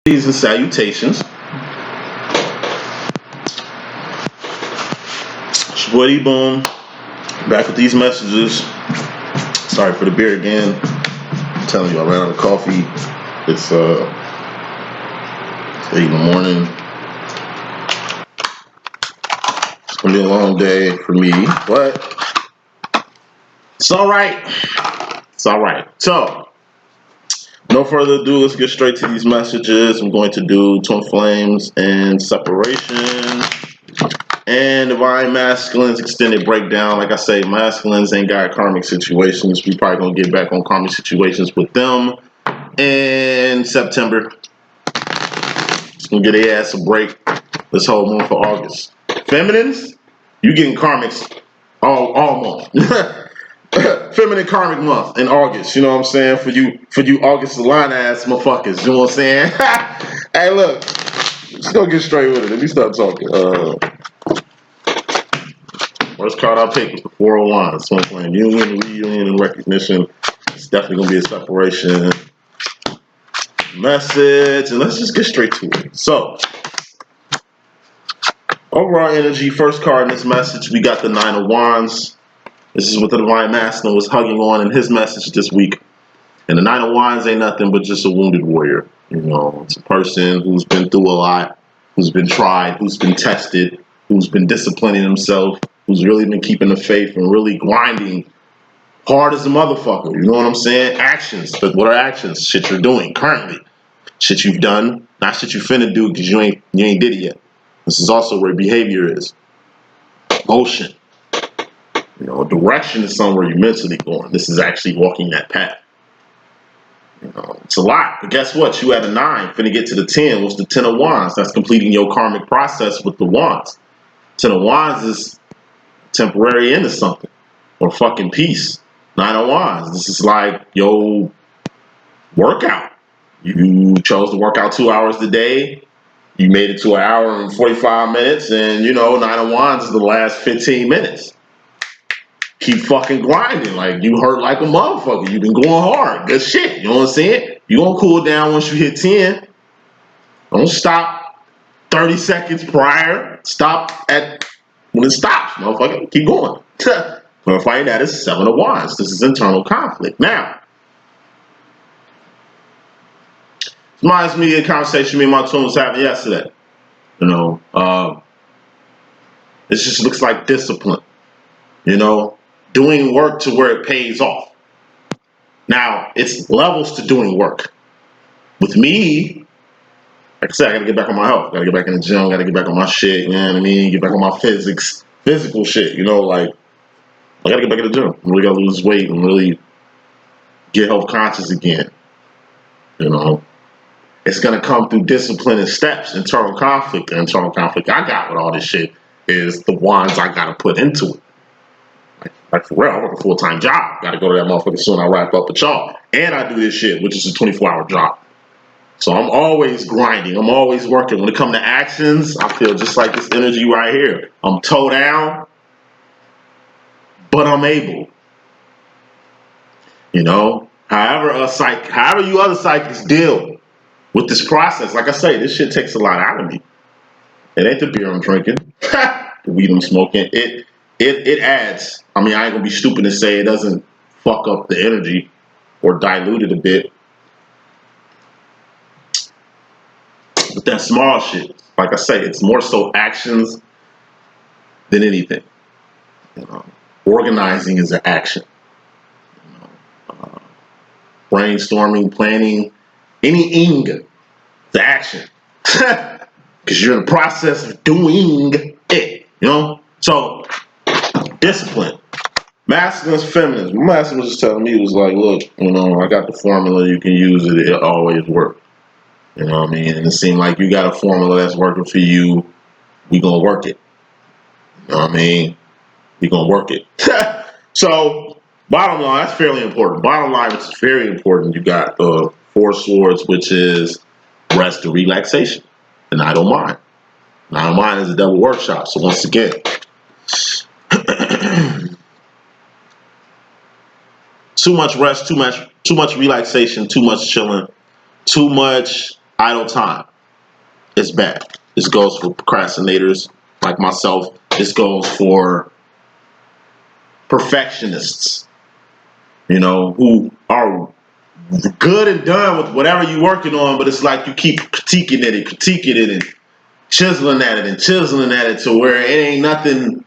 Greetings and salutations. It's your boy D.Boom, back with these messages. Sorry for the beer again. I'm telling you, I ran out of coffee. It's 8 in the morning. It's gonna be a long day for me, but it's all right. It's all right. So, no further ado, let's get straight to these messages. I'm going to do twin flames and separation and divine masculines extended breakdown. Like I say, masculines ain't got karmic situations. We probably gonna get back on karmic situations with them in September. Just gonna get their ass a break this whole month for August. Feminines, you getting karmics all month. Feminine karmic month in August, you know what I'm saying? For you August line ass motherfuckers, you know what I'm saying? Hey, look, let's go get straight with it. Let me start talking. First card I'll pick is the 401. It's one playing union, reunion, and recognition. It's definitely gonna be a separation message, and let's just get straight to it. So, overall energy, first card in this message, we got the 9 of Wands. This is what the Divine Masculine was hugging on in his message this week. And the 9 of Wands ain't nothing but just a wounded warrior. You know, it's a person who's been through a lot, who's been tried, who's been tested, who's been disciplining himself, who's really been keeping the faith and really grinding hard as a motherfucker. You know what I'm saying? Actions. But what are actions? Shit you're doing currently. Shit you've done, not shit you finna do because you ain't did it yet. This is also where behavior is. Motion. You know, direction is somewhere you're mentally going. This is actually walking that path. You know, it's a lot. But guess what? You had a 9, finna get to the 10. What's the 10 of Wands? That's completing your karmic process with the Wands. 10 of Wands is temporary into something. Or fucking peace. 9 of Wands. This is like your workout. You chose to work out 2 hours a day. You made it to an hour and 45 minutes. And, you know, 9 of Wands is the last 15 minutes. Keep fucking grinding. Like, you hurt like a motherfucker. You've been going hard. Good shit. You know what I'm saying? You gonna cool down once you hit 10. Don't stop 30 seconds prior. Stop at when it stops, motherfucker. Keep going. We're fighting that is 7 of Wands. This is internal conflict. Now, reminds me of a conversation me and my twin was having yesterday. You know, it just looks like discipline. You know, doing work to where it pays off. Now, it's levels to doing work. With me, like I said, I gotta get back on my health. Gotta get back in the gym. Gotta get back on my shit. You know what I mean? Get back on my physical shit. You know, like, I gotta get back in the gym. I really gotta lose weight and really get health conscious again. You know, it's gonna come through discipline and steps, internal conflict. The internal conflict I got with all this shit is the wands I gotta put into it. Like for real, I work a full-time job. Gotta go to that motherfucker soon. I wrap up with y'all. And I do this shit, which is a 24-hour job. So I'm always grinding. I'm always working. When it comes to actions, I feel just like this energy right here. I'm toe down, but I'm able. You know, however you other psychics deal with this process, like I say, this shit takes a lot out of me. It ain't the beer I'm drinking, the weed I'm smoking. It adds. I mean, I ain't gonna be stupid to say it doesn't fuck up the energy or dilute it a bit. But that small shit, like I say, it's more so actions than anything. You know, organizing is an action. You know, brainstorming, planning, any it's an action. Because you're in the process of doing it. You know? So, discipline. Masculines, feminines. My masculine was just telling me, it was like, look, you know, I got the formula, you can use it, it'll always work. You know what I mean? And it seemed like you got a formula that's working for you, we gonna work it. You know what I mean? We gonna work it. So, bottom line, that's fairly important. Bottom line, which is very important, you got the 4 swords, which is rest and relaxation. And I don't mind. And I don't mind is a double workshop. So once again, too much rest, too much relaxation, too much chilling, too much idle time is bad. This goes for procrastinators like myself. This goes for perfectionists, you know, who are good and done with whatever you're working on, but it's like you keep critiquing it and chiseling at it to where it ain't nothing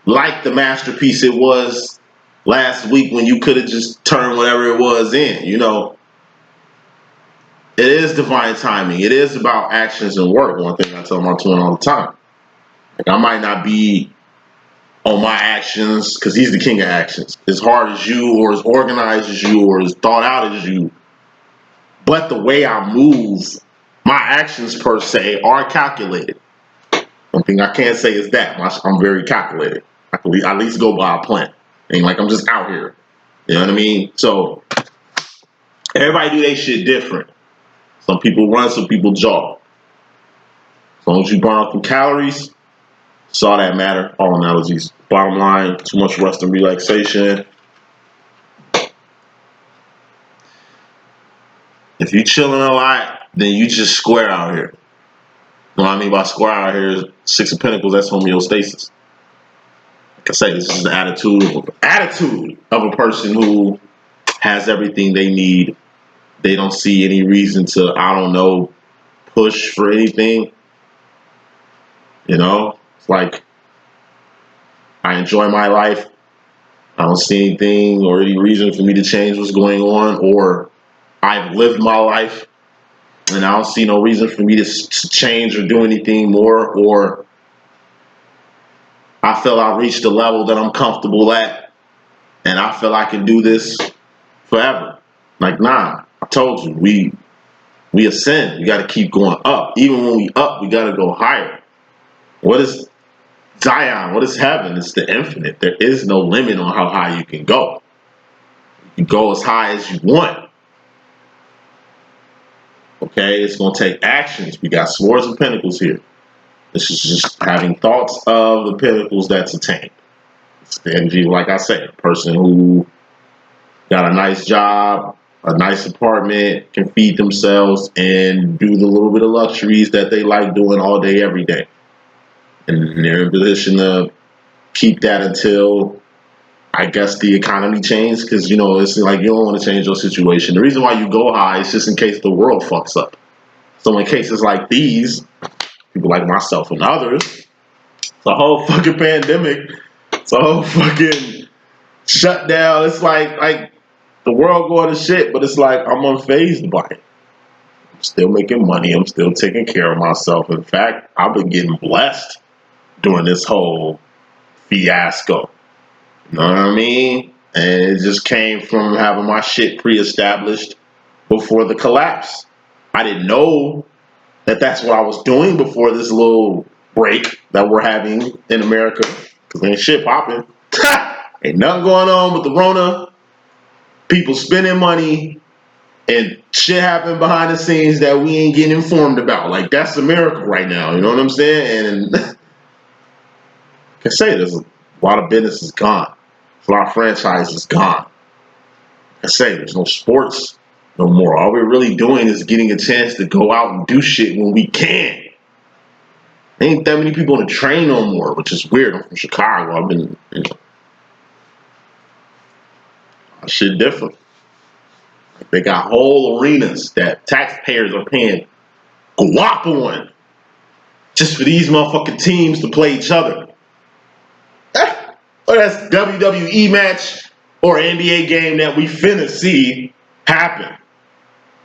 like the masterpiece it was last week when you could have just turned whatever it was in, you know. It is divine timing. It is about actions and work. One thing I tell my twin all the time. Like, I might not be on my actions because he's the king of actions. As hard as you, or as organized as you, or as thought out as you. But the way I move, my actions per se are calculated. One thing I can't say is that I'm very calculated. I can at least go by a plan. Ain't like I'm just out here. You know what I mean? So everybody do their shit different. Some people run, some people jog. As long as you burn up some calories, it's all that matter. All analogies. Bottom line, too much rest and relaxation. If you chilling a lot, then you just square out here. What I mean by square out here is Six of Pentacles, that's homeostasis. Like I say, this is the attitude of a person who has everything they need. They don't see any reason to, I don't know, push for anything. You know, it's like, I enjoy my life. I don't see anything or any reason for me to change what's going on, or I've lived my life and I don't see no reason for me to change or do anything more, or I feel I reached the level that I'm comfortable at and I feel I can do this forever. Like, nah, I told you, we ascend. We got to keep going up. Even when we up, we got to go higher. What is Zion? What is heaven? It's the infinite. There is no limit on how high you can go. You can go as high as you want. Okay, it's going to take actions. We got Swords of Pentacles here. This is just having thoughts of the pentacles that's attained. It's the energy, like I said, a person who got a nice job, a nice apartment, can feed themselves, and do the little bit of luxuries that they like doing all day, every day. And they're in position to keep that until, I guess, the economy changes, because, you know, it's like you don't want to change your situation. The reason why you go high is just in case the world fucks up. So in cases like these, people like myself and others, it's a whole fucking pandemic. It's a whole fucking shutdown. It's like the world going to shit, but it's like I'm unfazed by it. I'm still making money. I'm still taking care of myself. In fact, I've been getting blessed during this whole fiasco. You know what I mean? And it just came from having my shit pre-established before the collapse. I didn't know that that's what I was doing before this little break that we're having in America, because ain't shit popping. Ain't nothing going on with the Rona. People spending money and shit happening behind the scenes that we ain't getting informed about. Like, that's America right now. You know what I'm saying? And like I say, there's a lot of businesses gone. A lot of franchises gone. Like I say, there's no sports no more. All we're really doing is getting a chance to go out and do shit when we can. Ain't that many people on the train no more, which is weird. I'm from Chicago. I've been, you know, shit different. They got whole arenas that taxpayers are paying guap on just for these motherfucking teams to play each other. Or that's WWE match or NBA game that we finna see happen.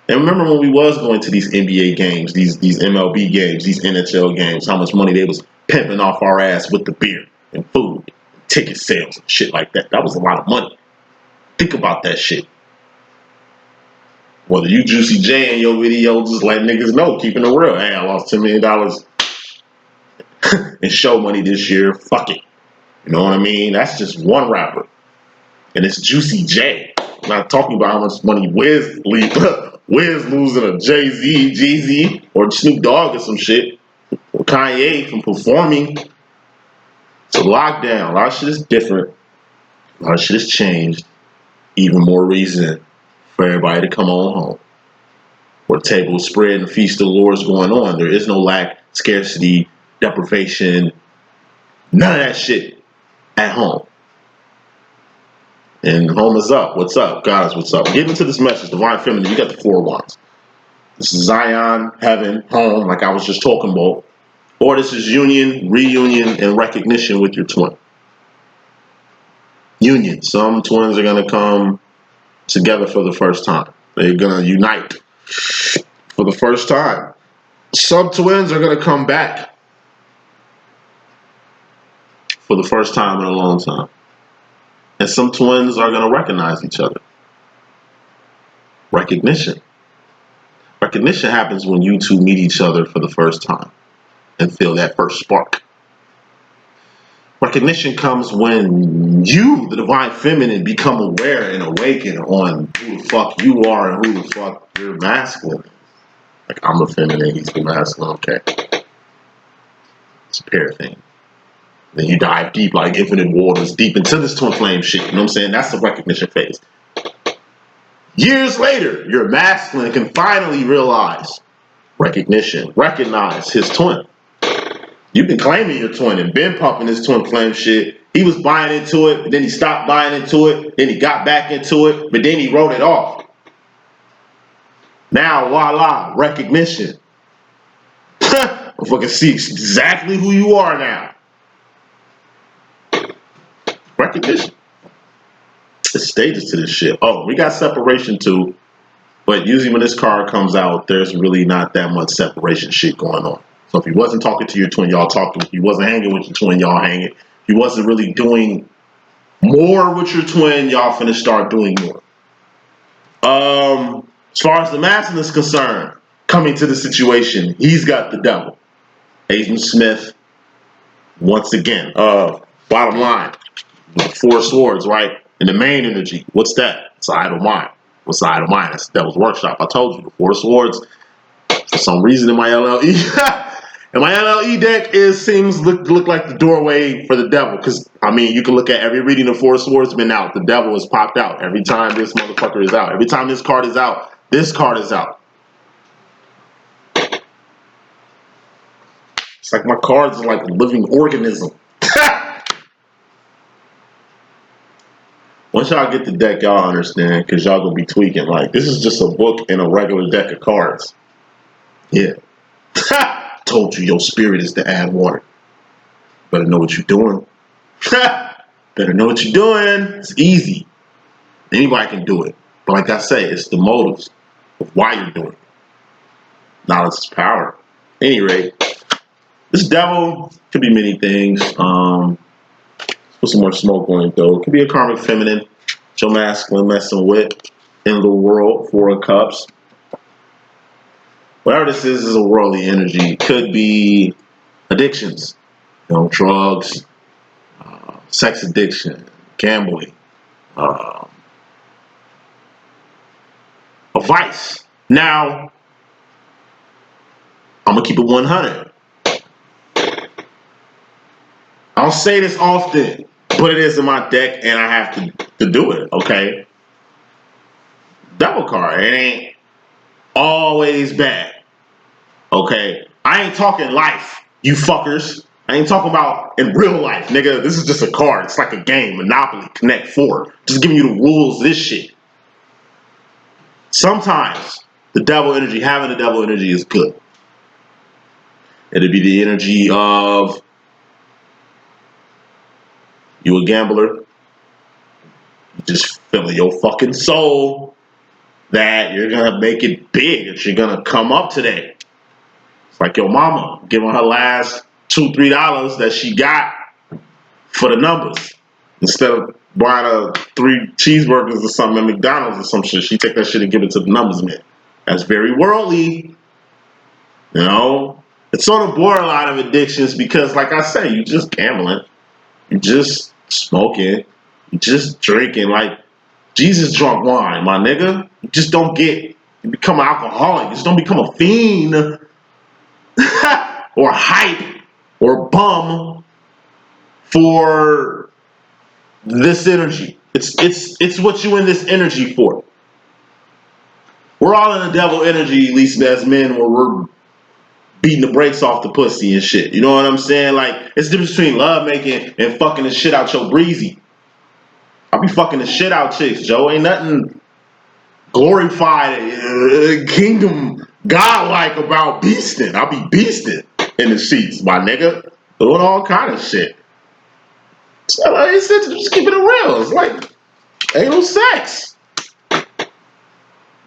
And remember when we was going to these NBA games, these MLB games, these NHL games, how much money they was pimping off our ass with the beer and food, and ticket sales and shit like that. That was a lot of money. Think about that shit. Whether you Juicy J in your video, just let niggas know, keeping it real. Hey, I lost $10 million in show money this year. Fuck it. You know what I mean? That's just one rapper. And it's Juicy J. I'm not talking about how much money Wiz losing a Jay-Z, Jeezy, or Snoop Dogg or some shit. Or Kanye from performing. It's a lockdown. A lot of shit is different. A lot of shit has changed. Even more reason for everybody to come on home. where the table is spread and the feast of the Lord is going on. There is no lack, scarcity, deprivation, none of that shit at home. And home is up. What's up? God is what's up. Get into this message, Divine Feminine. You got the 4 wands. This is Zion, heaven, home, like I was just talking about. Or this is union, reunion, and recognition with your twin. Union. Some twins are going to come together for the first time. They're going to unite for the first time. Some twins are going to come back for the first time in a long time. And some twins are going to recognize each other. Recognition. Recognition happens when you two meet each other for the first time and feel that first spark. Recognition comes when you, the Divine Feminine, become aware and awaken on who the fuck you are and who the fuck you're masculine. Like, I'm the feminine, he's the masculine, okay. It's a pair thing. Then you dive deep like infinite waters, deep into this twin flame shit, you know what I'm saying? That's the recognition phase. Years later, your masculine can finally realize recognition, recognize his twin. You've been claiming your twin and been pumping this twin flame shit. He was buying into it, but then he stopped buying into it, then he got back into it, but then he wrote it off. Now, voila, recognition. I fucking see exactly who you are now. Recognition. There's stages to this shit. Oh, we got separation too, but usually when this card comes out, there's really not that much separation shit going on. So if he wasn't talking to your twin, y'all talked to him. If he wasn't hanging with your twin, y'all hanging. If he wasn't really doing more with your twin, y'all finna start doing more. As far as the masculine is concerned, coming to the situation, he's got the devil. Agent Smith, once again, bottom line, 4 swords, right? And the main energy, what's that? It's the idle mind. What's the idle mind? That's the devil's workshop. I told you, the 4 swords, for some reason in my LLE, and my LLE deck seems look like the doorway for the devil. Because, I mean, you can look at every reading of 4 swords been out. The devil has popped out. Every time this motherfucker is out. Every time this card is out, this card is out. It's like my cards are like a living organism. Once y'all get the deck, y'all understand, because y'all gonna be tweaking. Like, this is just a book and a regular deck of cards. Yeah. Told you your spirit is to add water. Better know what you're doing. Better know what you're doing. It's easy. Anybody can do it. But like I say, it's the motives of why you're doing it. Knowledge is power. At any rate, this devil could be many things. Put some more smoke on it though. It could be a karmic feminine, your masculine messing with in the world, 4 of Cups. Whatever this is a worldly energy. It could be addictions, you know, drugs, sex addiction, gambling, a vice. Now, I'm gonna keep it 100. I don't say this often, but it is in my deck and I have to do it, okay? Devil card, it ain't always bad, okay? I ain't talking life, you fuckers. I ain't talking about in real life, nigga. This is just a card. It's like a game, Monopoly, Connect 4. Just giving you the rules of this shit. Sometimes the devil energy, having the devil energy is good. It'll be the energy of you a gambler. You just feeling your fucking soul that you're gonna make it big, that you're gonna come up today. It's like your mama giving her last $2, $3 that she got for the numbers. Instead of buying her 3 cheeseburgers or something at McDonald's or some shit, she take that shit and give it to the numbers man. That's very worldly. You know? It's on the borderline of addictions because, like I say, you just gambling. You just smoking. You just drinking. Like, Jesus drunk wine, my nigga. You just don't you become an alcoholic. You just don't become a fiend or hype or bum for this energy. It's what you in this energy for. We're all in the devil energy, at least as men, where we're beating the brakes off the pussy and shit. You know what I'm saying? Like, it's the difference between love making and fucking the shit out your breezy. I be fucking the shit out chicks, Joe. Ain't nothing glorified, kingdom godlike about beasting. I be beasting in the sheets, my nigga. Doing all kind of shit. So, like, it's just keeping it real. It's like, ain't no sex.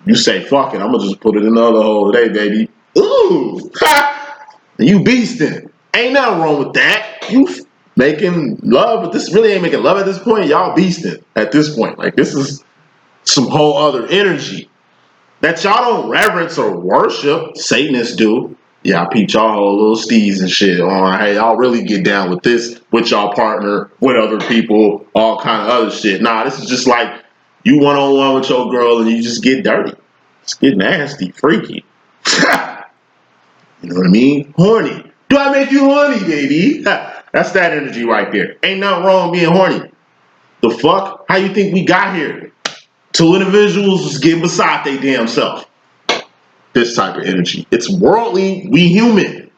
You say, fuck it, I'm gonna just put it in the other hole today, baby. Ooh, ha! You beasting. Ain't nothing wrong with that. You making love, but this really ain't making love at this point. Y'all beasting at this point. Like, this is some whole other energy that y'all don't reverence or worship. Satanists do. Yeah, I peep y'all whole little steez and shit on. Hey, y'all really get down with this, with y'all partner, with other people, all kind of other shit. Nah, this is just like you one-on-one with your girl and you just get dirty. Just get nasty, freaky. You know what I mean? Horny. Do I make you horny, baby? That's that energy right there. Ain't nothing wrong with being horny. The fuck? How you think we got here? Two individuals was getting beside their damn self. This type of energy. It's worldly. We human.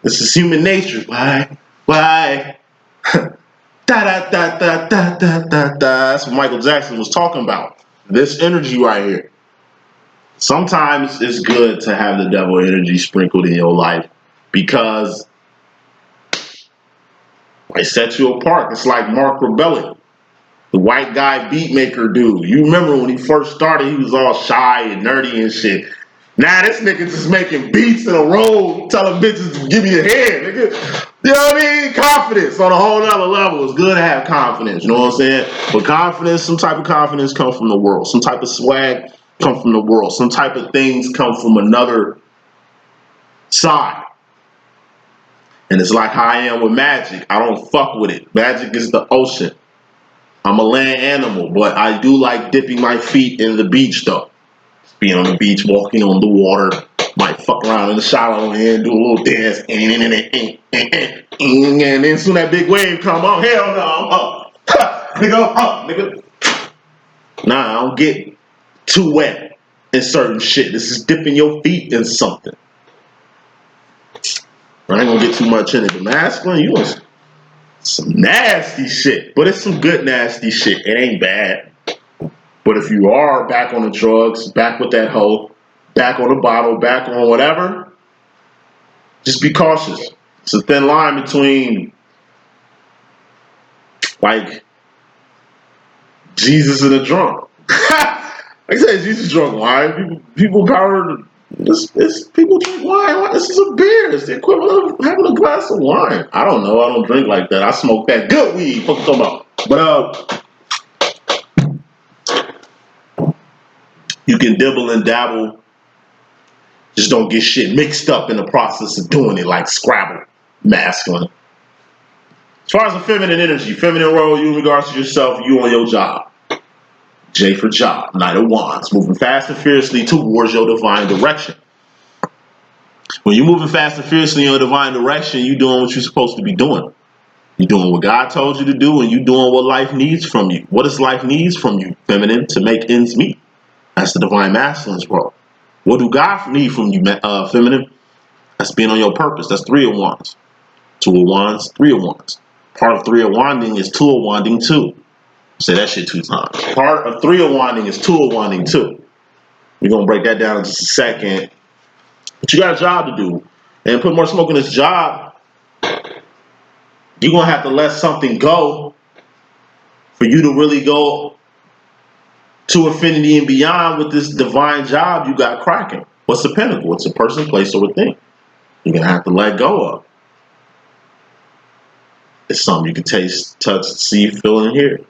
This is human nature. Why? Why? Da da da da da da da da. That's what Michael Jackson was talking about. This energy right here. Sometimes it's good to have the devil energy sprinkled in your life because it sets you apart. It's like Mark Rebellion, the white guy beat maker dude. You remember when he first started, he was all shy and nerdy and shit. Now this nigga just making beats in a row, telling bitches to give me a head, nigga. You know what I mean? Confidence on a whole nother level. It's good to have confidence, you know what I'm saying? But confidence, some type of confidence comes from the world. Some type of swag come from the world. Some type of things come from another side. And it's like how I am with magic. I don't fuck with it. Magic is the ocean. I'm a land animal, but I do like dipping my feet in the beach though. Being on the beach, walking on the water, might fuck around in the shallow end, do a little dance, and then soon that big wave come on, hell no, I'm up. Nigga, I'm up, nigga. Nah, I don't get too wet in certain shit. This is dipping your feet in something. I ain't gonna get too much in it, but masculine, you want some nasty shit, but it's some good nasty shit. It ain't bad. But if you are back on the drugs, back with that hoe, back on the bottle, back on whatever, just be cautious. It's a thin line between like Jesus and a drunk. Like I said, Jesus drunk wine. People power. People drink wine. This is a beer. It's the equivalent of having a glass of wine. I don't know. I don't drink like that. I smoke that good weed. What you talking about? But you can dibble and dabble. Just don't get shit mixed up in the process of doing it like Scrabble. Masculine. As far as the feminine energy, feminine role, you in regards to yourself, you on your job. J for job, Knight of Wands, moving fast and fiercely towards your divine direction. When you're moving fast and fiercely in your divine direction, you're doing what you're supposed to be doing. You're doing what God told you to do, and you're doing what life needs from you. What does life needs from you, feminine, to make ends meet? That's the divine masculine's role. What do God need from you, feminine? That's being on your purpose. That's 3 of Wands. 2 of Wands, 3 of Wands. Part of 3 of Wanding is 2 of Wanding too. Say that shit 2 times. Part of 3 of Wanding is 2 of Wanding too. We're going to break that down in just a second. But you got a job to do. And put more smoke in this job, you're going to have to let something go for you to really go to infinity and beyond with this divine job you got cracking. What's the pinnacle? It's a person, place, or a thing. You're going to have to let go of. It's something you can taste, touch, see, feel, and hear.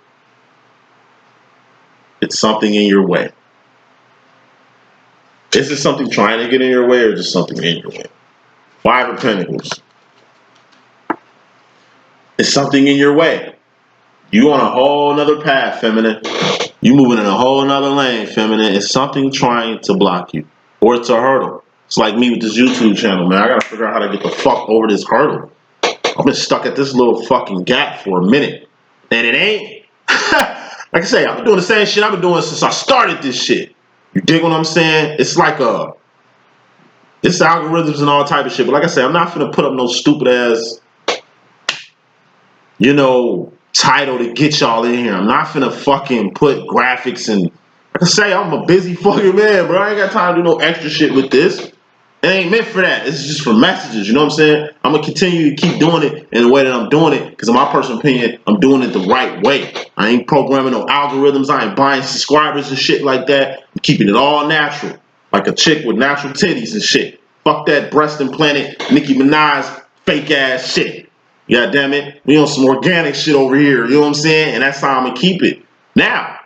It's something in your way. Is it something trying to get in your way or just something in your way? 5 of Pentacles. It's something in your way. You on a whole nother path, feminine. You moving in a whole nother lane, feminine. It's something trying to block you. Or it's a hurdle. It's like me with this YouTube channel, man. I gotta figure out how to get the fuck over this hurdle. I've been stuck at this little fucking gap for a minute. And it ain't. Like I say, I've been doing the same shit I've been doing since I started this shit. You dig what I'm saying? It's like it's algorithms and all type of shit. But like I said, I'm not finna put up no stupid ass, title to get y'all in here. I'm not finna fucking put graphics and, like I say, I'm a busy fucking man, bro. I ain't got time to do no extra shit with this. It ain't meant for that. It's just for messages, you know what I'm saying? I'm gonna continue to keep doing it in the way that I'm doing it, because in my personal opinion, I'm doing it the right way. I ain't programming no algorithms. I ain't buying subscribers and shit like that. I'm keeping it all natural, like a chick with natural titties and shit. Fuck that breast implanted Nicki Minaj fake ass shit. God damn it. We on some organic shit over here, you know what I'm saying? And that's how I'm gonna keep it. Now,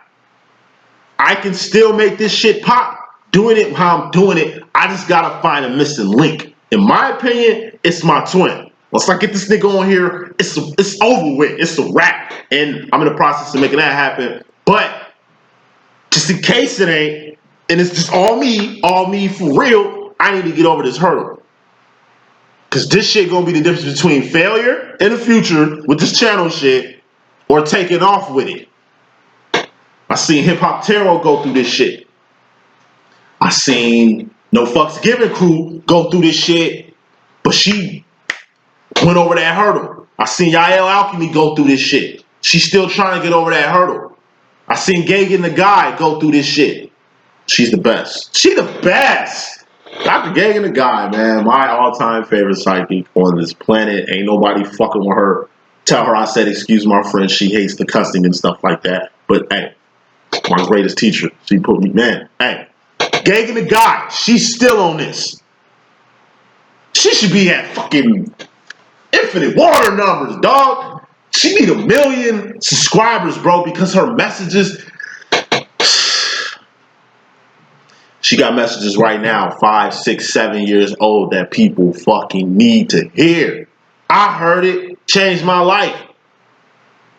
I can still make this shit pop. Doing it how I'm doing it, I just gotta find a missing link. In my opinion, it's my twin. Once I get this nigga on here, it's over with. It's a wrap. And I'm in the process of making that happen. But just in case it ain't, and it's just all me for real, I need to get over this hurdle. Cause this shit gonna be the difference between failure in the future with this channel shit or taking off with it. I seen Hip Hop Tarot go through this shit. I seen No Fucks Given crew go through this shit, but she went over that hurdle. I seen Yael Alchemy go through this shit. She's still trying to get over that hurdle. I seen Gagan the Guy go through this shit. She's the best. She the best. Dr. Gagan the Guy, man, my all-time favorite psychic on this planet. Ain't nobody fucking with her. Tell her I said, excuse my French. She hates the cussing and stuff like that. But hey, my greatest teacher. She put me, man, hey. Gagan the Guy, she's still on this. She should be at fucking infinite water numbers, dog. She need 1 million subscribers, bro, because her messages. She got messages right now, 5, 6, 7 years old, that people fucking need to hear. I heard it, changed my life.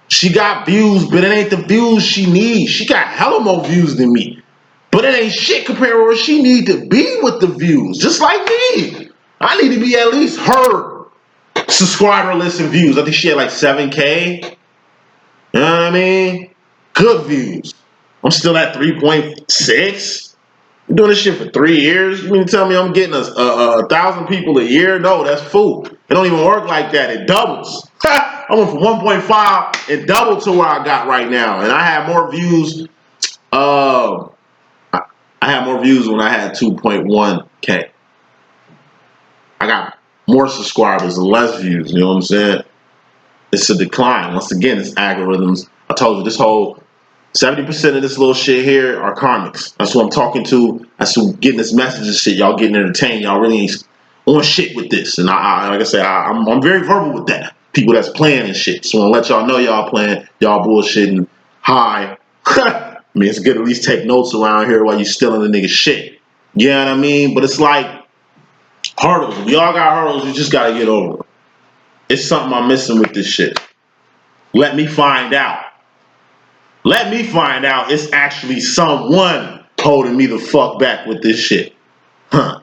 She got views, but it ain't the views she needs. She got hella more views than me. But it ain't shit compared to where she need to be with the views. Just like me. I need to be at least her subscriber list and views. I think she had like 7K. You know what I mean? Good views. I'm still at 3.6. I'm doing this shit for 3 years. You mean to tell me I'm getting 1,000 people a year? No, that's fool. It don't even work like that. It doubles. I went from 1.5 and doubled to where I got right now. And I had more views. I had more views when I had 2.1K. I got more subscribers and less views. You know what I'm saying? It's a decline. Once again, it's algorithms. I told you this whole 70% of this little shit here are karmics. That's who I'm talking to. That's who getting this message and shit. Y'all getting entertained. Y'all really ain't on shit with this. And I like I said, I'm very verbal with that. People that's playing and shit. So I want to let y'all know y'all playing, y'all bullshitting. Hi. I mean, it's good to at least take notes around here while you stealing the nigga shit. You know what I mean? But it's like hurdles. We all got hurdles. You just got to get over it. It's something I'm missing with this shit. Let me find out. Let me find out it's actually someone holding me the fuck back with this shit. Huh.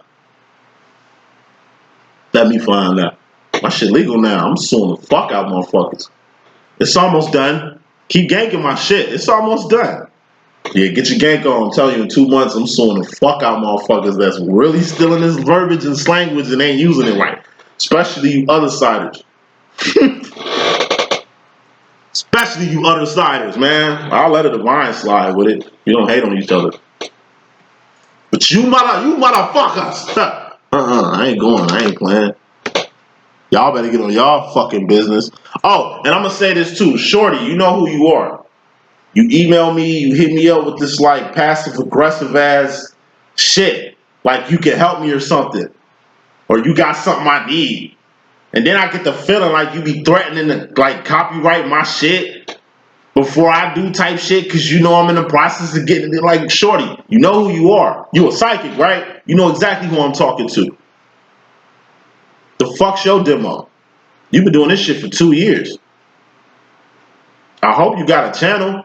Let me find out. My shit legal now. I'm suing the fuck out motherfuckers. It's almost done. Keep ganking my shit. It's almost done. Yeah, get your gank on. I'm telling you, in 2 months, I'm suing the fuck out motherfuckers that's really stealing this verbiage and language and ain't using it right. Especially you other siders. Especially you other siders, man. I'll let a divine slide with it. You don't hate on each other. But you motherfuckers. I ain't going. I ain't playing. Y'all better get on y'all fucking business. Oh, and I'm gonna say this too. Shorty, you know who you are. You email me, you hit me up with this like passive aggressive ass shit. Like you can help me or something. Or you got something I need. And then I get the feeling like you be threatening to like copyright my shit before I do type shit, because you know I'm in the process of getting it. Like, shorty, you know who you are. You a psychic, right? You know exactly who I'm talking to. The fuck's your demo? You've been doing this shit for 2 years. I hope you got a channel.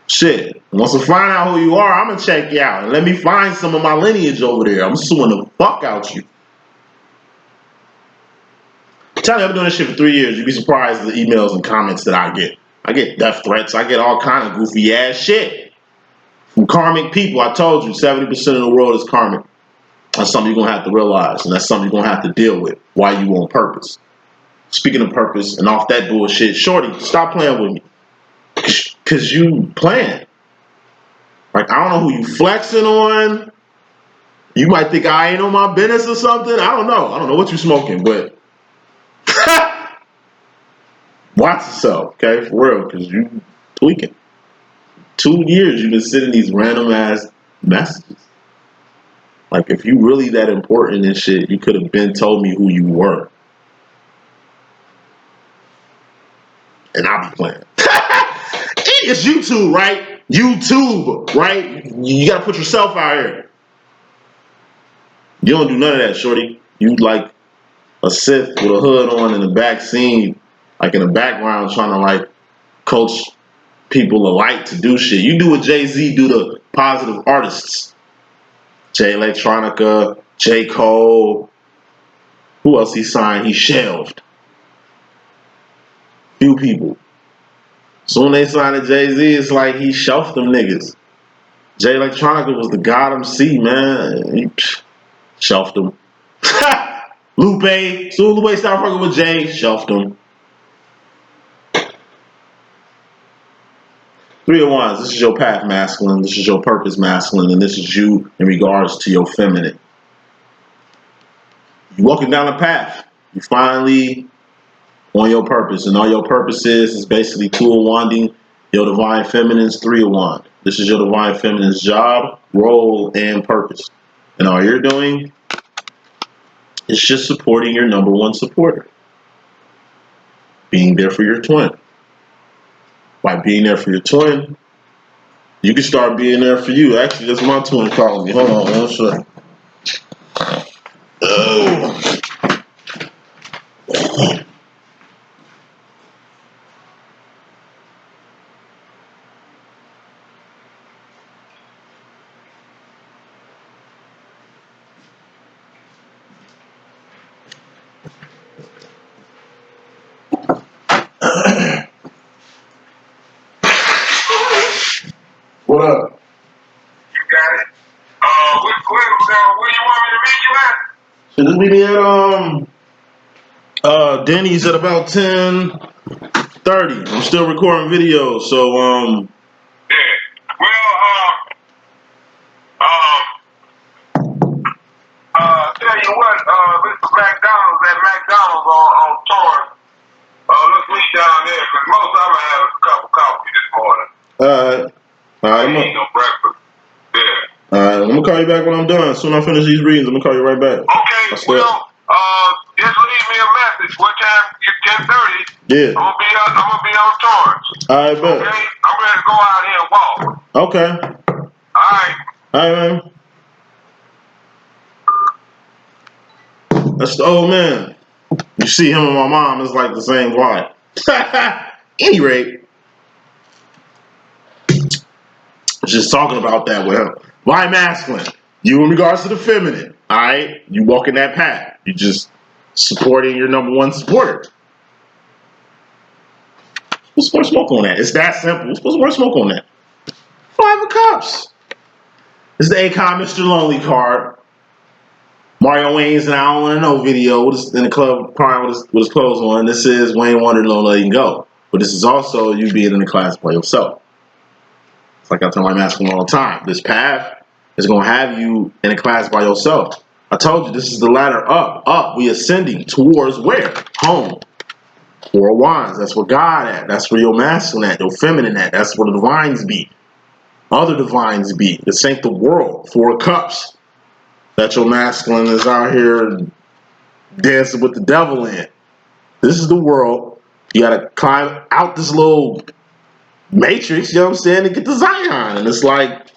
Shit. Once I find out who you are, I'm gonna check you out. And let me find some of my lineage over there. I'm suing the fuck out you. Tell me I've been doing this shit for 3 years. You'd be surprised at the emails and comments that I get. I get death threats. I get all kind of goofy ass shit. From karmic people, I told you 70% of the world is karmic. That's something you're gonna have to realize, and that's something you're gonna have to deal with while you on purpose. Speaking of purpose and off that bullshit, shorty, stop playing with me. Cause you playing. Like, I don't know who you flexing on. You might think I ain't on my business or something. I don't know. I don't know what you smoking, but watch yourself, okay? For real, because you tweaking. 2 years you've been sending these random ass messages. Like, if you really that important and shit, you could have been told me who you were. And I'll be playing. It's YouTube, right? YouTube, right? You gotta put yourself out here. You don't do none of that, shorty. You like a Sith with a hood on in the back scene, like in the background, trying to like coach people alike to do shit. You do what Jay-Z do to positive artists. Jay Electronica, J. Cole. Who else he signed? He shelved. Few people. Soon they signed to Jay-Z, it's like he shelved them niggas. Jay Electronica was the god MC, man. He shelved him. Lupe. Soon Lupe started fucking with Jay, shelved him. 3 of Wands, this is your path masculine, this is your purpose masculine, and this is you in regards to your feminine. You're walking down a path. You finally on your purpose, and all your purpose is basically 2 of Wanding, your divine feminine's 3 of Wand. This is your divine feminine's job, role, and purpose. And all you're doing is just supporting your number one supporter. Being there for your twin. By being there for your twin, you can start being there for you. Actually, that's my twin calling me. Hold on, one second. Oh. What up? You got it. Where you want me to meet you at? So just meet me at Denny's at about 10:30. I'm still recording videos, so Yeah. Well, tell you what, Mr. McDonald's at McDonald's on Torrance. Let's meet down there, because most I'm gonna have a cup of coffee this morning. I ain't eat no breakfast. Yeah. I'm gonna call you back when I'm done. As soon as I finish these readings, I'm gonna call you right back. Okay, well, just leave me a message. What time? It's 10:30. Yeah. I'm gonna be on Torrance. Alright, bet. Okay? I'm ready to go out here and walk. Okay. Alright. Alright, man. That's the old man. You see him and my mom, it's like the same vibe. Any rate, just talking about that with him. Why masculine? You in regards to the feminine. Alright? You walking that path. You just supporting your number one supporter. Who's supposed to smoke on that? It's that simple. Who's supposed to smoke on that? 5 of Cups. This is the Akon Mr. Lonely card. Mario Wayne's and I Don't Wanna Know video in the club crying with his clothes on. This is Wayne Wonder Don't Let Him Go. But this is also you being in the class by yourself. It's like I tell my masculine all the time. This path is going to have you in a class by yourself. I told you this is the ladder up. Up. We ascending towards where? Home. 4 of Wands. That's where God at. That's where your masculine at. Your feminine at. That's where the divines be. Other divines be. This ain't the world. 4 of Cups. That your masculine is out here dancing with the devil in. This is the world. You gotta climb out this little matrix, you know what I'm saying, to get to Zion. And it's like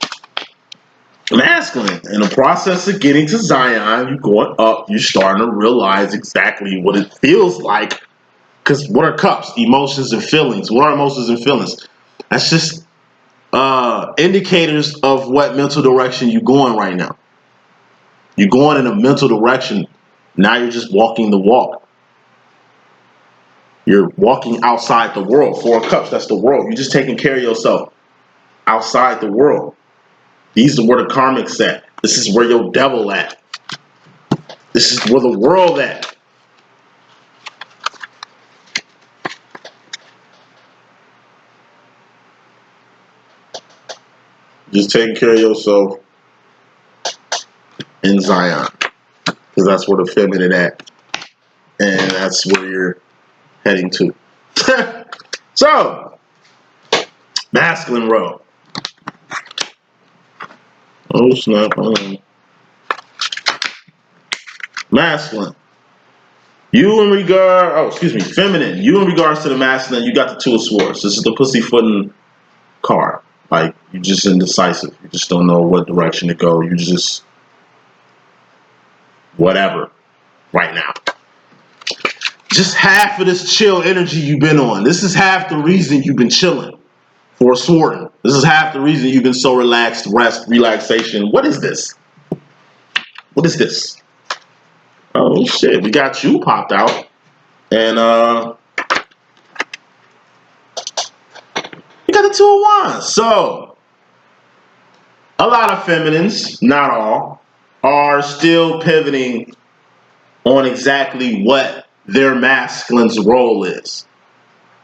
masculine. In the process of getting to Zion, you're going up, you're starting to realize exactly what it feels like. Because what are cups? Emotions and feelings. What are emotions and feelings? That's just indicators of what mental direction you're going right now. You're going in a mental direction. Now you're just walking the walk. You're walking outside the world. 4 of Cups, that's the world. You're just taking care of yourself outside the world. These are where the karmic's at. This is where your devil at. This is where the world at. Just taking care of yourself in Zion. Because that's where the feminine at. And that's where you're heading to. So, masculine row. Oh snap. Masculine. Feminine. You in regards to the masculine, you got the Two of Swords. This is the pussyfooting card. Like, you're just indecisive. You just don't know what direction to go. You just whatever right now. Just half of this chill energy you've been on. This is half the reason you've been chilling for swording. This is half the reason you've been so relaxed, relaxation. What is this? What is this? Oh shit, we got you popped out. And we got the Two of Wands. So a lot of feminines, not all, are still pivoting on exactly what their masculine's role is.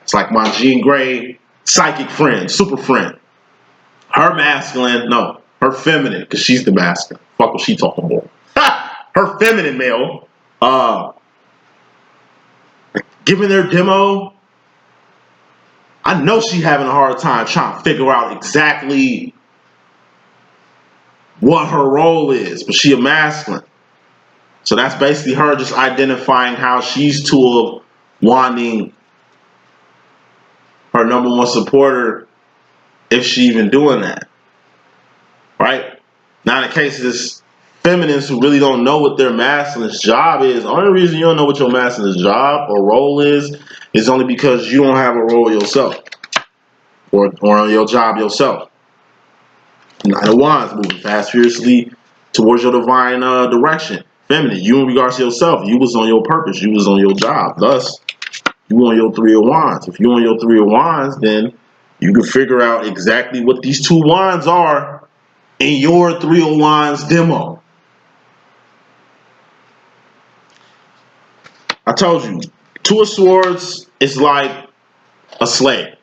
It's like my Jean Grey psychic friend, super friend. Her masculine, no, her feminine, because she's the masculine. Fuck what she talking about. Her feminine male, giving their demo, I know she having a hard time trying to figure out exactly what her role is, but she a masculine. So that's basically her just identifying how she's tool wanting her number one supporter, if she even doing that. Right? Now in the case of this feminines who really don't know what their masculine's job is, the only reason you don't know what your masculine's job or role is only because you don't have a role yourself. Or on your job yourself. Nine of Wands, moving fast, furiously towards your divine direction. Feminine, you in regards to yourself, you was on your purpose, you was on your job. Thus, you on your Three of Wands. If you on your Three of Wands, then you can figure out exactly what these two wands are in your Three of Wands demo. I told you, Two of Swords is like a slave.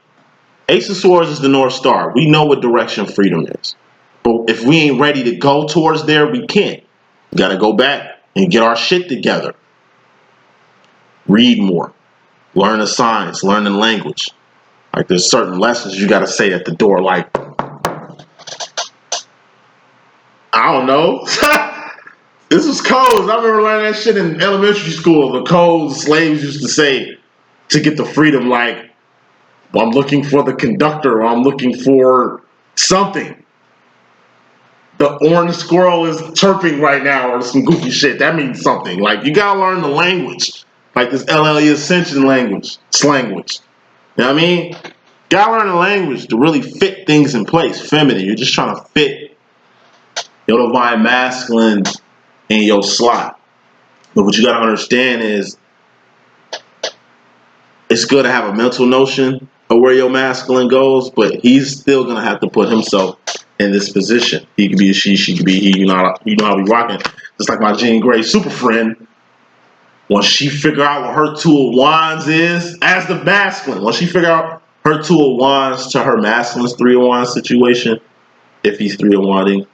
Ace of Swords is the North Star. We know what direction freedom is. But if we ain't ready to go towards there, we can't. We got to go back and get our shit together. Read more. Learn the signs. Learn the language. Like, there's certain lessons you got to say at the door. Like, I don't know. This was codes. I remember learning that shit in elementary school. The codes slaves used to say to get the freedom. Like, well, I'm looking for the conductor. Or I'm looking for something. The orange squirrel is chirping right now or some goofy shit. That means something. Like, you gotta learn the language. Like this LLE.Ascension language. Slanguage. You know what I mean? Gotta learn the language to really fit things in place. Feminine. You're just trying to fit your divine masculine in your slot. But what you gotta understand is it's good to have a mental notion of where your masculine goes, but he's still gonna have to put himself in this position. He could be a she could be he. You know how we rocking. Just like my Jean Grey super friend. Once she figure out what her Two of Wands is as the masculine, once she figure out her Two of Wands to her masculine's Three of Wands situation, if he's Three of Wanding,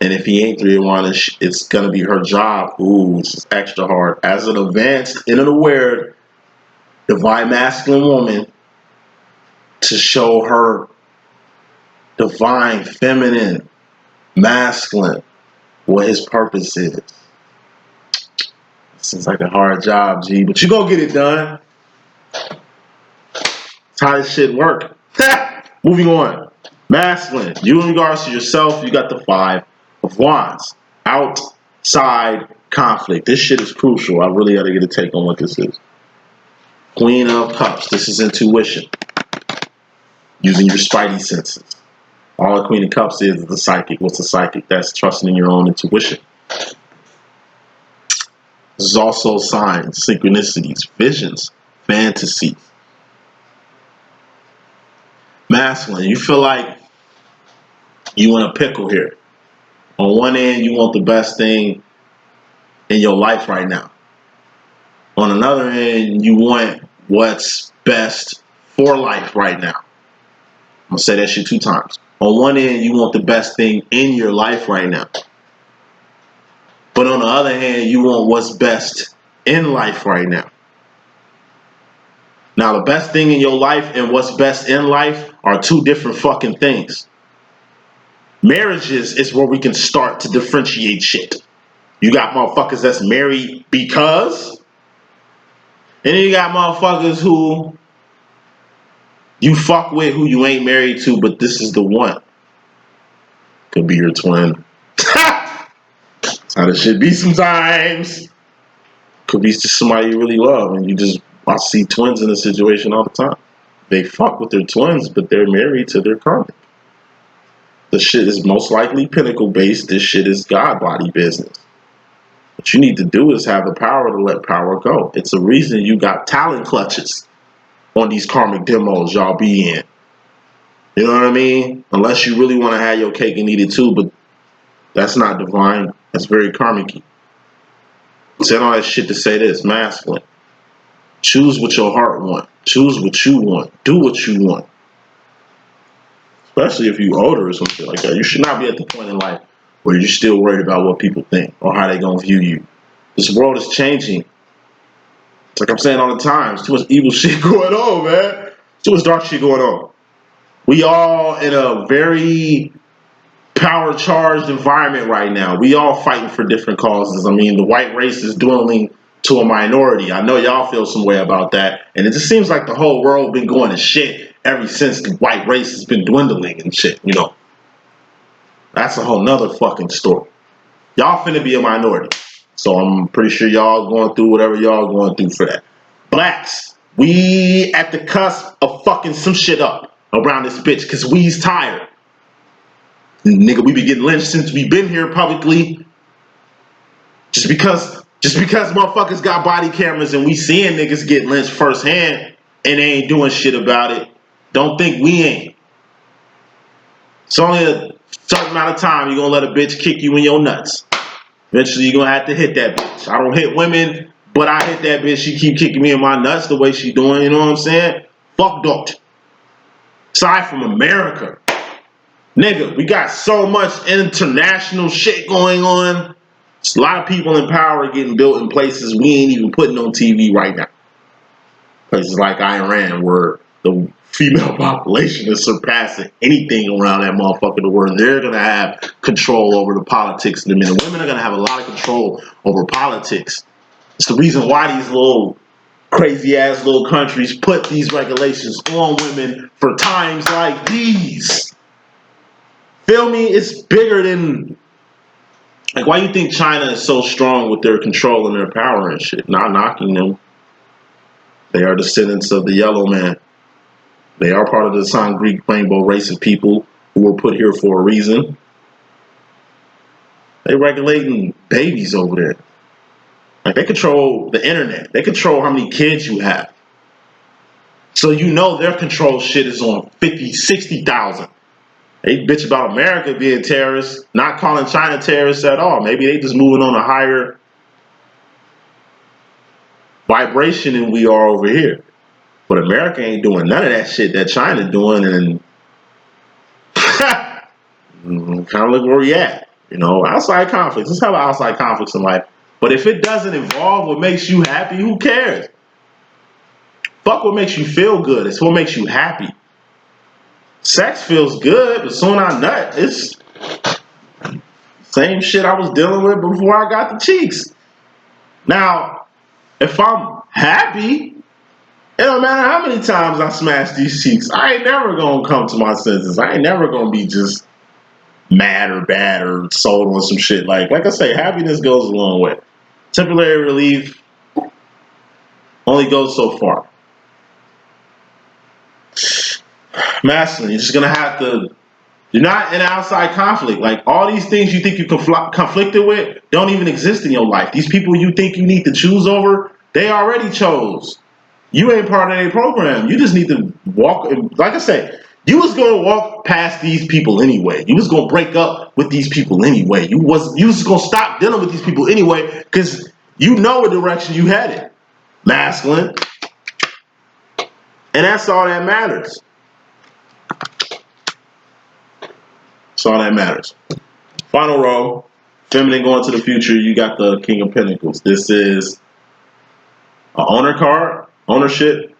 and if he ain't Three of Wands, it's gonna be her job. Ooh, it's extra hard. As an advanced and an aware divine masculine woman, to show her divine feminine masculine what his purpose is. Seems like a hard job, G, but you gonna get it done. That's how this shit work. Moving on. Masculine. You in regards to yourself, you got the Five of Wands. Outside conflict. This shit is crucial. I really gotta get a take on what this is. Queen of Cups. This is intuition. Using your spidey senses. All the Queen of Cups is the psychic. What's a psychic? That's trusting in your own intuition. This is also signs, synchronicities, visions, fantasies. Masculine, you feel like You in a pickle here. On one end, you want the best thing in your life right now. On another end, you want what's best for life right now. I'm gonna say that shit 2 times. On one end, you want the best thing in your life right now. But on the other hand, you want what's best in life right now. Now, the best thing in your life and what's best in life are 2 different fucking things. Marriages is where we can start to differentiate shit. You got motherfuckers that's married because, and then you got motherfuckers who you fuck with who you ain't married to, but this is the one. Could be your twin. That's how this shit be sometimes. Could be just somebody you really love, and I see twins in a situation all the time. They fuck with their twins, but they're married to their karmic. The shit is most likely pinnacle based. This shit is God body business. What you need to do is have the power to let power go. It's a reason you got talent clutches on these karmic demos y'all be in. You know what I mean? Unless you really want to have your cake and eat it too, but that's not divine. That's very karmic-y. Saying all that shit to say this, masculine. Choose what your heart wants. Choose what you want. Do what you want. Especially if you're older or something like that. You should not be at the point in life where you're still worried about what people think or how they're going to view you. This world is changing. It's like I'm saying all the time. There's too much evil shit going on, man. Too much dark shit going on. We all in a very power-charged environment right now. We all fighting for different causes. I mean, the white race is dwindling to a minority. I know y'all feel some way about that. And it just seems like the whole world been going to shit ever since the white race has been dwindling and shit, you know. That's a whole nother fucking story. Y'all finna be a minority. So I'm pretty sure y'all going through whatever y'all going through for that. Blacks, we at the cusp of fucking some shit up around this bitch because we's tired. Nigga, we be getting lynched since we been here publicly. Just because motherfuckers got body cameras and we seeing niggas get lynched firsthand and they ain't doing shit about it, don't think we ain't. It's only a certain amount of time you're gonna let a bitch kick you in your nuts. Eventually you're gonna have to hit that bitch. I don't hit women, but I hit that bitch. She keep kicking me in my nuts the way she doing, you know what I'm saying? Fuck don't. Aside from America. Nigga, we got so much international shit going on. There's a lot of people in power getting built in places we ain't even putting on TV right now. Places like Iran, where the female population is surpassing anything around that motherfucker in the world. They're going to have control over the politics in a minute. Women are going to have a lot of control over politics. It's the reason why these little crazy-ass little countries put these regulations on women for times like these. Feel me? It's bigger than... Like, why you think China is so strong with their control and their power and shit? Not knocking them. They are descendants of the yellow man. They are part of the San Greek rainbow race of people who were put here for a reason. They regulating babies over there. Like, they control the internet. They control how many kids you have. So you know their control shit is on 50, 60,000. They bitch about America being terrorists, not calling China terrorists at all. Maybe they just moving on a higher vibration than we are over here. But America ain't doing none of that shit that China doing, and kind of look where we at. You know, outside conflicts. Let's have outside conflicts in life. But if it doesn't involve what makes you happy, who cares? Fuck what makes you feel good. It's what makes you happy. Sex feels good, but soon I nut. It's same shit I was dealing with before I got the cheeks. Now, if I'm happy, it don't matter how many times I smash these cheeks. I ain't never gonna come to my senses. I ain't never gonna be just mad or bad or sold on some shit. Like I say, happiness goes a long way. Temporary relief only goes so far. Masculine, you're just gonna have to. You're not in outside conflict. Like, all these things you think you conflicted with don't even exist in your life. These people you think you need to choose over, they already chose. You ain't part of their program. You just need to walk. Like I say, You was gonna walk past these people anyway. You was gonna break up with these people anyway. You was gonna stop dealing with these people anyway, because you know what direction you headed. Masculine. And that's all that matters. That's all that matters. Final row. Feminine going to the future. You got the King of Pentacles. This is an owner card. Ownership.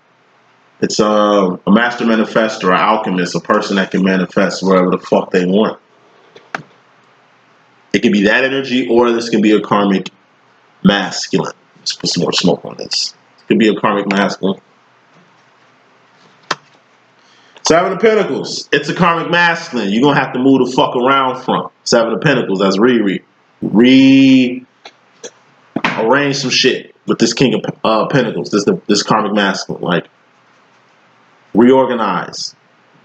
It's a master manifestor, an alchemist, a person that can manifest wherever the fuck they want. It can be that energy, or this can be a karmic masculine. Let's put some more smoke on this. It could be a karmic masculine. Seven of Pentacles. It's a karmic masculine. You're going to have to move the fuck around from. Seven of Pentacles. That's rearrange some shit with this King of Pentacles. This karmic masculine. Like, reorganize.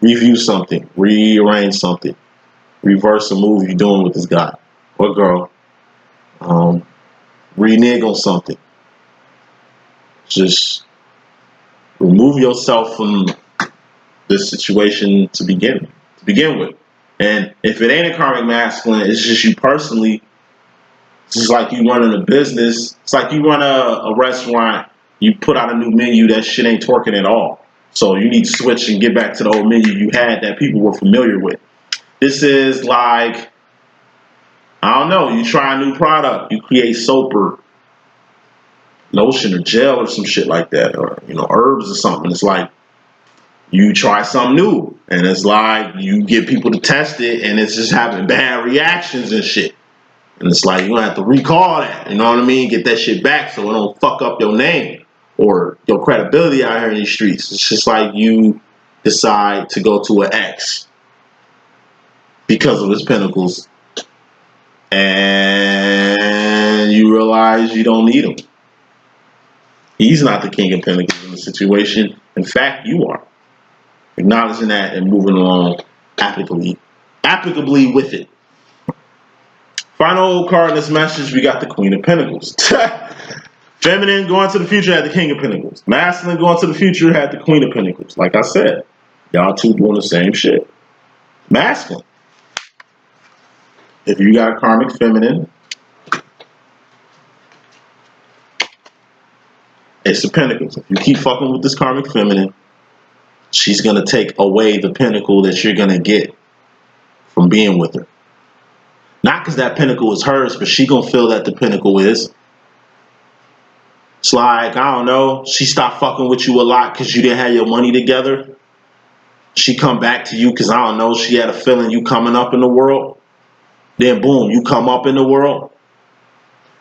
Review something. Rearrange something. Reverse a move you're doing with this guy or girl. Renege on something. Just remove yourself from this situation to begin with. And if it ain't a karmic masculine, it's just you personally. It's just like you running a business. It's like you run a restaurant. You put out a new menu. That shit ain't twerking at all. So you need to switch and get back to the old menu you had that people were familiar with. This is like, I don't know, you try a new product. You create soap or lotion or gel or some shit like that, or herbs or something. It's like you try something new, and it's like you get people to test it, and it's just having bad reactions and shit. And it's like you're gonna have to recall that, you know what I mean? Get that shit back so it don't fuck up your name or your credibility out here in these streets. It's just like you decide to go to an ex because of his pentacles, and you realize you don't need him. He's not the King of Pentacles in the situation. In fact, you are. Acknowledging that and moving along applicably with it. Final card in this message, we got the Queen of Pentacles. Feminine going to the future had the King of Pentacles. Masculine going to the future had the Queen of Pentacles. Like I said, y'all two doing the same shit. Masculine. If you got a karmic feminine, it's the Pentacles. If you keep fucking with this karmic feminine, she's going to take away the pentacle that you're going to get from being with her. Not because that pentacle is hers, but she going to feel that the pentacle is. It's like, I don't know, she stopped fucking with you a lot because you didn't have your money together. She come back to you because, I don't know, she had a feeling you coming up in the world. Then boom, you come up in the world.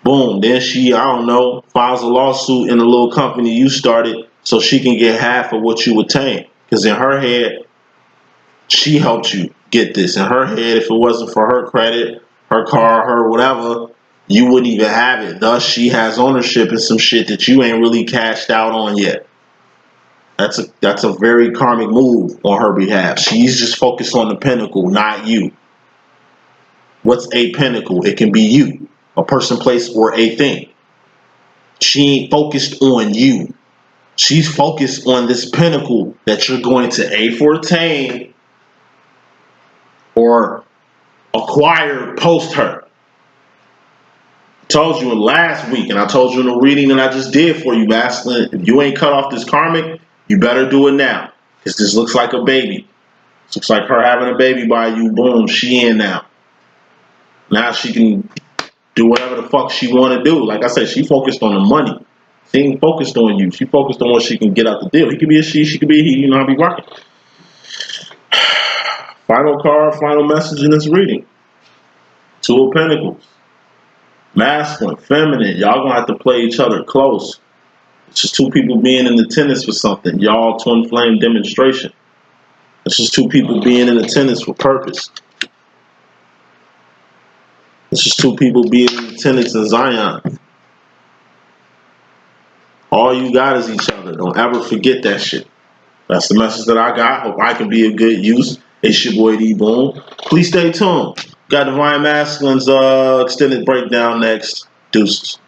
Boom, then she, I don't know, files a lawsuit in the little company you started so she can get half of what you attained. Because in her head, she helped you get this. In her head, if it wasn't for her credit, her car, her whatever, you wouldn't even have it. Thus, she has ownership in some shit that you ain't really cashed out on yet. That's a very karmic move on her behalf. She's just focused on the pinnacle, not you. What's a pinnacle? It can be you, a person, place, or a thing. She ain't focused on you. She's focused on this pinnacle that you're going to attain or acquire post her. I told you last week, and I told you in the reading that I just did for you, masculine, if you ain't cut off this karmic, you better do it now. Because this looks like a baby. This looks like her having a baby by you. Boom, she in now. Now she can do whatever the fuck she want to do. Like I said, she focused on the money. She ain't focused on you. She focused on what she can get out the deal. He could be a she could be a he. You know how I be rocking. Final card, final message in this reading. Two of Pentacles. Masculine, feminine. Y'all gonna have to play each other close. It's just two people being in attendance for something. Y'all twin flame demonstration. It's just two people being in attendance for purpose. It's just two people being in attendance in Zion. All you got is each other. Don't ever forget that shit. That's the message that I got. Hope I can be of good use. It's your boy D.Boom. Please stay tuned. Got Divine Masculine's extended breakdown next. Deuces.